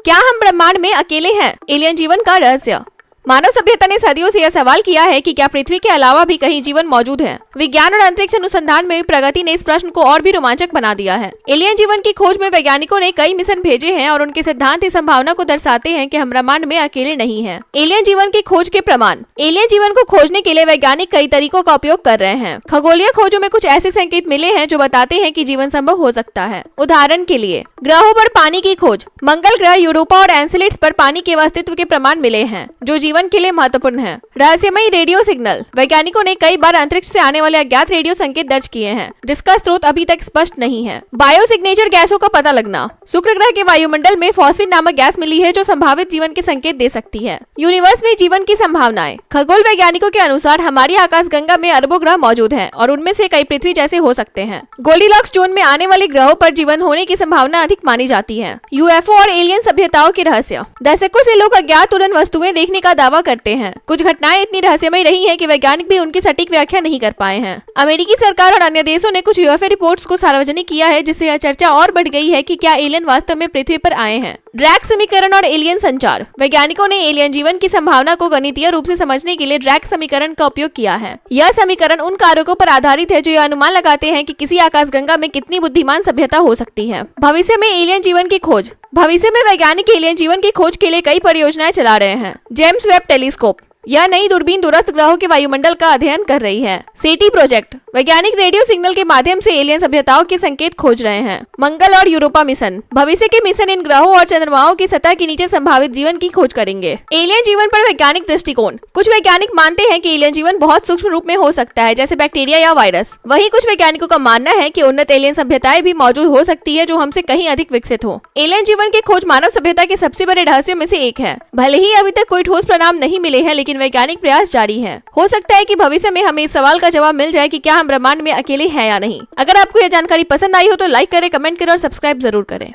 क्या हम ब्रह्मांड में अकेले हैं? एलियन जीवन का रहस्य। मानव सभ्यता ने सदियों से यह सवाल किया है कि क्या पृथ्वी के अलावा भी कहीं जीवन मौजूद है। विज्ञान और अंतरिक्ष अनुसंधान में हुई प्रगति ने इस प्रश्न को और भी रोमांचक बना दिया है। एलियन जीवन की खोज में वैज्ञानिकों ने कई मिशन भेजे हैं और उनके सिद्धांत इस संभावना को दर्शाते हैं कि हम ब्रह्मांड में अकेले नहीं हैं। एलियन जीवन की खोज के प्रमाण। एलियन जीवन को खोजने के लिए वैज्ञानिक कई तरीकों का उपयोग कर रहे हैं। खगोलीय खोजों में कुछ ऐसे संकेत मिले हैं जो बताते हैं कि जीवन संभव हो सकता है। उदाहरण के लिए ग्रहों पर पानी की खोज। मंगल ग्रह, यूरोपा और एनसेलेड्स पर पानी के अस्तित्व के प्रमाण मिले हैं जो जीवन के लिए महत्वपूर्ण है। रहस्यमयी रेडियो सिग्नल। वैज्ञानिकों ने कई बार अंतरिक्ष से आने वाले अज्ञात रेडियो संकेत दर्ज किए हैं जिसका स्रोत अभी तक स्पष्ट नहीं है। बायो सिग्नेचर गैसों का पता लगना। शुक्र ग्रह के वायुमंडल में फॉस्फीन नामक गैस मिली है जो संभावित जीवन के संकेत दे सकती है। यूनिवर्स में जीवन की संभावनाएं। खगोल वैज्ञानिकों के अनुसार हमारी आकाशगंगा में अरबों ग्रह मौजूद हैं और उनमें से कई पृथ्वी जैसे हो सकते हैं। गोल्डीलॉक्स जोन में आने वाले ग्रहों पर जीवन होने की संभावना अधिक मानी जाती है। यूएफओ और एलियन सभ्यताओं के रहस्य। दशकों से लोग अज्ञात उड़न वस्तुएं देखने का दावा करते हैं। कुछ घटनाएं इतनी रहस्यमयी रही हैं कि वैज्ञानिक भी उनकी सटीक व्याख्या नहीं कर पाए हैं। अमेरिकी सरकार और अन्य देशों ने कुछ यूएफओ रिपोर्ट्स को सार्वजनिक किया है जिससे यह चर्चा और बढ़ गई है कि क्या एलियन वास्तव में पृथ्वी पर आए हैं। ड्रैक समीकरण और एलियन संचार। वैज्ञानिकों ने एलियन जीवन की संभावना को गणितीय रूप से समझने के लिए ड्रैक समीकरण का उपयोग किया है। यह समीकरण उन कारकों पर आधारित है जो यह अनुमान लगाते हैं कि किसी आकाशगंगा में कितनी बुद्धिमान सभ्यता हो सकती है। भविष्य में एलियन जीवन की खोज। भविष्य में वैज्ञानिक एलियन जीवन की खोज के लिए कई परियोजनाएं चला रहे हैं। James Webb telescope. यह नई दूरबीन दूरस्थ ग्रहों के वायुमंडल का अध्ययन कर रही है। सेटी प्रोजेक्ट। वैज्ञानिक रेडियो सिग्नल के माध्यम से एलियन सभ्यताओं के संकेत खोज रहे हैं। मंगल और यूरोपा मिशन। भविष्य के मिशन इन ग्रहों और चंद्रमाओं की सतह के नीचे संभावित जीवन की खोज करेंगे। एलियन जीवन पर वैज्ञानिक दृष्टिकोण। कुछ वैज्ञानिक मानते हैं कि एलियन जीवन बहुत सूक्ष्म रूप में हो सकता है जैसे बैक्टीरिया या वायरस। वहीं कुछ वैज्ञानिकों का मानना है कि उन्नत एलियन सभ्यताएं भी मौजूद हो सकती है जो हमसे कहीं अधिक विकसित हो। एलियन जीवन की खोज मानव सभ्यता के सबसे बड़े रहस्यों में से एक है। भले ही अभी तक कोई ठोस परिणाम नहीं मिले हैं लेकिन वैज्ञानिक प्रयास जारी है। हो सकता है कि भविष्य में हमें इस सवाल का जवाब मिल जाए कि क्या हम ब्रह्मांड में अकेले हैं या नहीं। अगर आपको यह जानकारी पसंद आई हो तो लाइक करें, कमेंट करें और सब्सक्राइब जरूर करें।